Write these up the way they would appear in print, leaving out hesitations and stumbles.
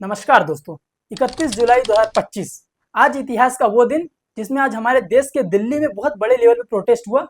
नमस्कार दोस्तों। 31 जुलाई 2025 आज इतिहास का वो दिन जिसमें आज हमारे देश के दिल्ली में बहुत बड़े लेवल पे प्रोटेस्ट हुआ।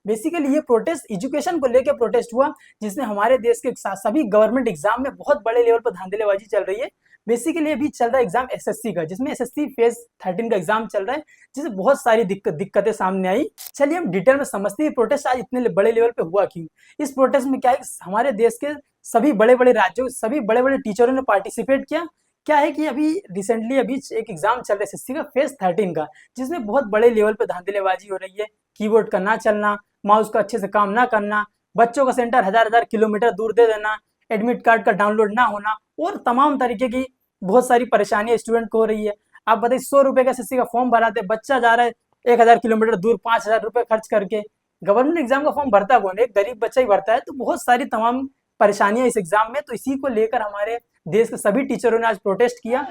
बेसिकली ये प्रोटेस्ट एजुकेशन को लेकर प्रोटेस्ट हुआ, जिसमें हमारे देश के सभी गवर्नमेंट एग्जाम में बहुत बड़े लेवल पर धांधलेबाजी चल रही है। बेसिकली अभी चल रहा है एग्जाम एसएससी का, जिसमें एसएससी फेज 13 का एग्जाम चल रहा है, जिसमें बहुत सारी दिक्कतें सामने आई। चलिए हम डिटेल में समझते हैं प्रोटेस्ट आज इतने बड़े लेवल पे हुआ क्यों। इस प्रोटेस्ट में क्या है, हमारे देश के सभी बड़े बड़े राज्यों, सभी बड़े बड़े टीचरों ने पार्टिसिपेट किया। क्या है कि अभी रिसेंटली एक एग्जाम चल रहा है एसएससी का फेज 13 का, जिसमें बहुत बड़े लेवल पे धांधलेबाजी हो रही है। कीबोर्ड का ना चलना, माउस का अच्छे से काम ना करना, बच्चों का सेंटर हजार हजार किलोमीटर दूर दे देना, एडमिट कार्ड का डाउनलोड ना होना और तमाम तरीके की बहुत सारी परेशानियां स्टूडेंट को हो रही है। आप बताइए 100 रुपए का एसएससी का फॉर्म भराते, बच्चा जा रहा है 1000 किलोमीटर दूर 5000 रुपए खर्च करके। गवर्नमेंट एग्जाम का फॉर्म भरता कौन है? एक गरीब बच्चा ही भरता है। तो बहुत सारी तमाम परेशानियां इस एग्जाम में, तो इसी को लेकर हमारे देश के सभी टीचरों ने आज प्रोटेस्ट किया।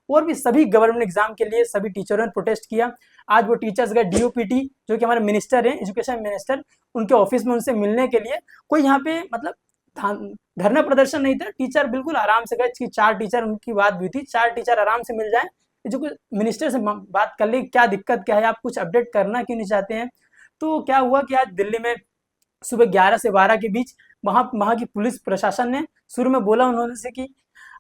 और भी सभी गवर्नमेंट एग्जाम के लिए सभी टीचरों ने प्रोटेस्ट किया। आज वो टीचर्स गए डीओपीटी, जो कि हमारे मिनिस्टर हैं, एजुकेशन मिनिस्टर, उनके ऑफिस में उनसे मिलने के लिए। कोई यहाँ पे मतलब धरना प्रदर्शन नहीं था, टीचर बिल्कुल आराम से गए। 4 टीचर उनकी बात भी थी, 4 टीचर आराम से मिल जाए, जो मिनिस्टर से बात कर ली, क्या दिक्कत क्या है, आप कुछ अपडेट करना क्यों नहीं चाहते हैं। तो क्या हुआ कि आज दिल्ली में सुबह 11 से 12 के बीच वहाँ की पुलिस प्रशासन ने शुरू में बोला उन्होंने से कि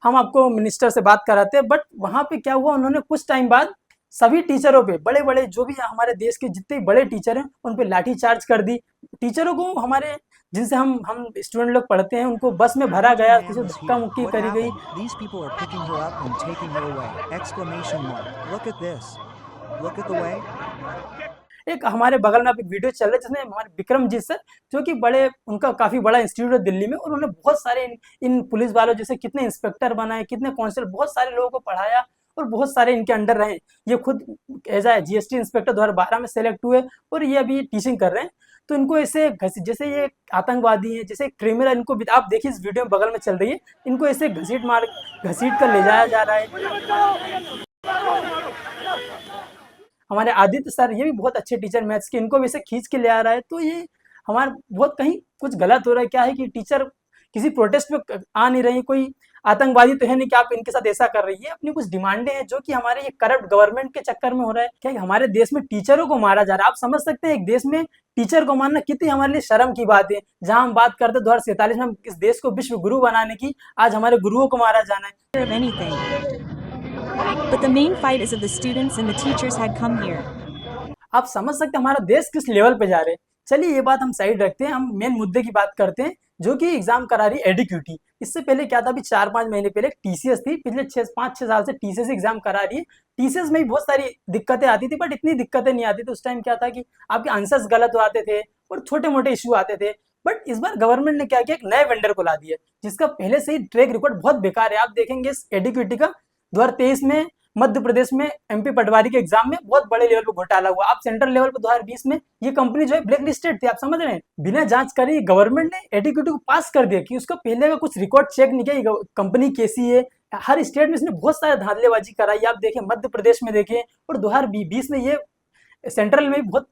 हम आपको मिनिस्टर से बात कराते हैं, बट वहाँ पे क्या हुआ, उन्होंने कुछ टाइम बाद सभी टीचरों पे, बड़े बड़े जो भी हमारे देश के जितने बड़े टीचर हैं, उन पे लाठी चार्ज कर दी। टीचरों को, हमारे जिनसे हम स्टूडेंट लोग पढ़ते हैं, उनको बस में भरा गया, किसी धक्का मुक्की करी गई। These people are picking her up and taking her away! Exclamation mark. Look at this. Look at the way. एक हमारे बगल में एक वीडियो चल रहा है जिसमें हमारे विक्रमजीत सर, जो कि बड़े, उनका काफी बड़ा इंस्टीट्यूट है दिल्ली में, और उन्होंने बहुत सारे इन पुलिस वालों जैसे कितने इंस्पेक्टर बनाए, कितने कांस्टेबल, बहुत सारे लोगों को पढ़ाया और बहुत सारे इनके अंडर रहे। ये खुद एज ए जीएसटी इंस्पेक्टर 2012 में सेलेक्ट हुए और ये अभी टीचिंग कर रहे हैं। तो इनको ऐसे जैसे ये आतंकवादी है, जैसे क्रिमिनल, इनको आप देखिए इस वीडियो में बगल में चल रही है, इनको ऐसे घसीट कर ले जाया जा रहा है। हमारे आदित्य सर, ये भी बहुत अच्छे टीचर मैथ्स के, इनको भी ऐसे खींच के ले आ रहा है। तो ये हमारा बहुत कहीं कुछ गलत हो रहा है। क्या है कि टीचर किसी प्रोटेस्ट पे आ नहीं रही, कोई आतंकवादी तो है नहीं कि आप इनके साथ ऐसा कर रही है। अपनी कुछ डिमांडें हैं जो कि हमारे ये करप्ट गवर्नमेंट के चक्कर में हो रहा है। क्या हमारे देश में टीचरों को मारा जा रहा है। आप समझ सकते हैं एक देश में टीचर को मारना कितनी हमारे लिए शर्म की बात है। जहां हम बात करते 2047 में इस देश को विश्व गुरु बनाने की, आज हमारे गुरुओं को मारा जाना है। But the main fight is of the students and the teachers had come here. आप समझ सकते हैं हमारा देश किस लेवल पे जा रहे हैं। चलिए ये बात हम साइड रखते हैं, हम मेन मुद्दे की बात करते हैं, जो कि एग्जाम करा रही है एडीक्यूटी। इससे पहले क्या था, अभी 4-5 महीने पहले टीसीएस थी, पिछले 5-6 साल से टीसीएस एग्जाम करा रही है। टीसीएस में भी बहुत सारी दिक्कतें आती थी, बट इतनी दिक्कतें नहीं आती थी। उस टाइम क्या था कि आपके आंसर्स गलत आते थे और छोटे मोटे इशू आते थे। बट इस बार गवर्नमेंट ने क्या किया, एक नए वेंडर को ला दिया, जिसका पहले से ही ट्रैक रिकॉर्ड बहुत बेकार है। आप देखेंगे इस एडीक्यूटी का 2023 में मध्य प्रदेश में एमपी पटवारी के एग्जाम में बहुत बड़े लेवल पर घोटाला हुआ। आप सेंट्रल लेवल पर 2020 में ये कंपनी जो है ब्लैक लिस्टेड थी। आप समझ रहे हैं, बिना जांच करे गवर्नमेंट ने एडीक्यूटी को पास कर दिया कि उसका पहले का कुछ रिकॉर्ड चेक नहीं किया, कंपनी कैसी है। हर स्टेट में इसने बहुत सारे धांधलेबाजी कराई। आप देखें मध्य प्रदेश में देखें, और 2020 में ये सेंट्रल में बहुत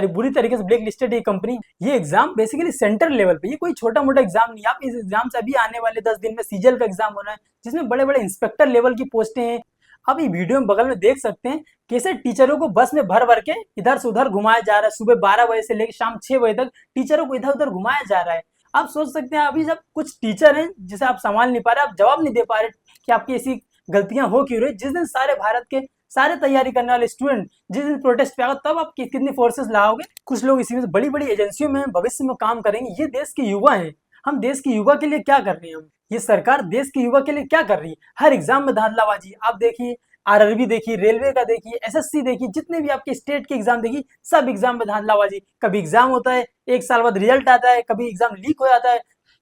बुरी तरीके से ब्लैक लिस्टेड है कंपनी। ये एग्जाम बेसिकली सेंट्रल लेवल पे, ये कोई छोटा मोटा एग्जाम नहीं। आप इस एग्जाम से अभी आने वाले 10 दिन में सीजीएल का एग्जाम होना है, जिसमें बड़े बड़े इंस्पेक्टर लेवल की पोस्टें हैं। आप ये वीडियो में बगल में देख सकते हैं कैसे टीचरों को बस में भर भर के इधर से उधर घुमाया जा रहा है। सुबह 12 बजे से लेकर शाम 6 बजे तक टीचरों को इधर उधर घुमाया जा रहा है। आप सोच सकते हैं अभी जब कुछ टीचर हैं जिसे आप संभाल नहीं पा रहे, आप जवाब नहीं दे पा रहे कि आपकी ऐसी गलतियां हो क्यों रही। जिस दिन सारे भारत के सारे तैयारी करने वाले स्टूडेंट जिस दिन प्रोटेस्ट पे आएगा, तब आप कितनी फोर्सेस लाओगे। कुछ लोग इसी में बड़ी बड़ी एजेंसियों में भविष्य में काम करेंगे। ये देश के युवा हैं, हम देश के युवा के लिए क्या कर रहे हैं। हम ये सरकार देश के युवा के लिए क्या कर रही है। हर एग्जाम में धांधलाबाजी। आप देखिए आरआरबी देखिए, रेलवे का देखिए, एसएससी देखिए, जितने भी आपके स्टेट के एग्जाम देखिए, सब एग्जाम में धांधलाबाजी। कभी एग्जाम होता है, 1 साल बाद रिजल्ट आता है, कभी एग्जाम लीक हो जाता है।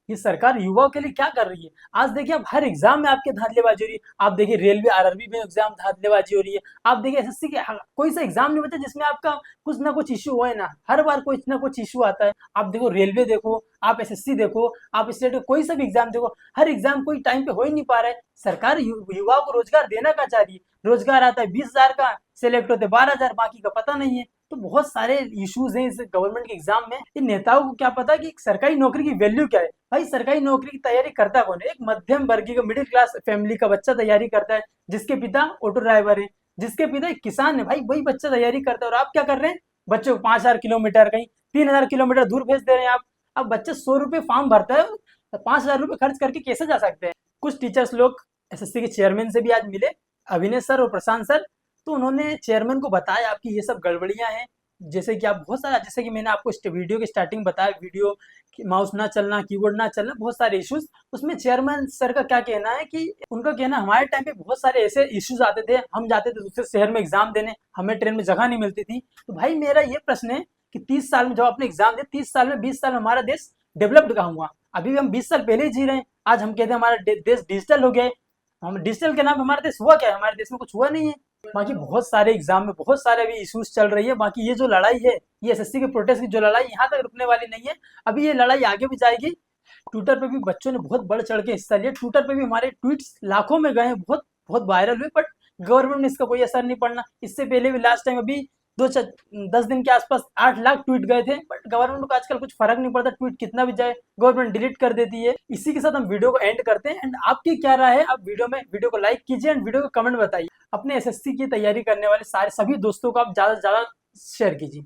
ये सरकार युवाओं के लिए क्या कर रही है। आज देखिए आप हर एग्जाम में आपके धांधलेबाजी हो रही है। आप देखिए रेलवे आरआरबी में एग्जाम धांधलेबाजी हो रही है। आप देखिए एसएससी के कोई सा एग्जाम नहीं बचा जिसमें आपका कुछ ना कुछ इश्यू होए ना, हर बार कुछ ना कुछ इश्यू आता है। आप देखो रेलवे देखो, आप एसएससी देखो, आप स्टेट कोई सा भी एग्जाम देखो, हर एग्जाम कोई टाइम पे हो ही नहीं पा रहा है। सरकार युवाओं को रोजगार देना क्या चाह रही है। रोजगार आता है 20,000 का, सिलेक्ट होते 12,000, बाकी का पता नहीं है। तो बहुत सारे इश्यूज हैं इस गवर्नमेंट के एग्जाम में। इन नेताओं को क्या पता कि सरकारी नौकरी की वैल्यू क्या है। भाई सरकारी नौकरी की तैयारी करता कौन है। एक मध्यम वर्गीय का मिडिल क्लास फैमिली का बच्चा तैयारी करता है, जिसके पिता ऑटो ड्राइवर है, जिसके पिता एक किसान है। भाई वही बच्चा तैयारी करता है। और आप क्या कर रहे हैं, बच्चे को 5,000 किलोमीटर कहीं 3,000 किलोमीटर दूर भेज दे रहे हैं आप। अब बच्चे 100 रुपये फॉर्म भरता है, 5,000 रुपये खर्च करके कैसे जा सकते हैं। कुछ टीचर्स लोग एसएससी के चेयरमैन से भी आज मिले, अभिनय सर और प्रशांत सर। तो उन्होंने चेयरमैन को बताया आपकी ये सब गड़बड़ियां हैं। जैसे कि आप बहुत सारा, जैसे कि मैंने आपको वीडियो की स्टार्टिंग बताया, वीडियो माउस ना चलना, कीबोर्ड ना चलना, बहुत सारे इश्यूज। उसमें चेयरमैन सर का क्या कहना है कि उनका कहना हमारे टाइम पे बहुत सारे ऐसे इश्यूज आते थे, हम जाते थे दूसरे शहर में एग्जाम देने, हमें ट्रेन में जगह नहीं मिलती थी। तो भाई मेरा ये प्रश्न है कि 30 साल में जब आपने एग्जाम दिए, 30 साल में 20 साल में हमारा देश डेवलप्ड कहाँ हुआ। अभी भी हम 20 साल पहले ही जी रहे हैं। आज हम कहते हैं हमारा देश डिजिटल हो गया है। हम डिजिटल के नाम पे हमारे देश हुआ क्या है, हमारे देश में कुछ हुआ नहीं है। बाकी बहुत सारे एग्जाम में बहुत सारे अभी इश्यूज चल रही है। बाकी ये जो लड़ाई है, ये एसएससी के प्रोटेस्ट की जो लड़ाई यहाँ तक रुकने वाली नहीं है। अभी ये लड़ाई आगे भी जाएगी। ट्विटर पे भी बच्चों ने बहुत बढ़ चढ़ के हिस्सा लिया। ट्विटर पे भी हमारे ट्वीट्स लाखों में गए हैं, बहुत बहुत वायरल हुए, बट गवर्नमेंट में इसका कोई असर नहीं पड़ना। इससे पहले भी लास्ट टाइम अभी 10 दिन के आसपास 8 लाख ट्वीट गए थे, बट गवर्नमेंट को आजकल कुछ फर्क नहीं पड़ता। ट्वीट कितना भी जाए गवर्नमेंट डिलीट कर देती है। इसी के साथ हम वीडियो को एंड करते हैं। एंड आपकी क्या राय है, आप वीडियो को लाइक कीजिए एंड वीडियो को कमेंट बताइए। अपने एसएससी की तैयारी करने वाले सारे सभी दोस्तों को आप ज्यादा से ज्यादा शेयर कीजिए।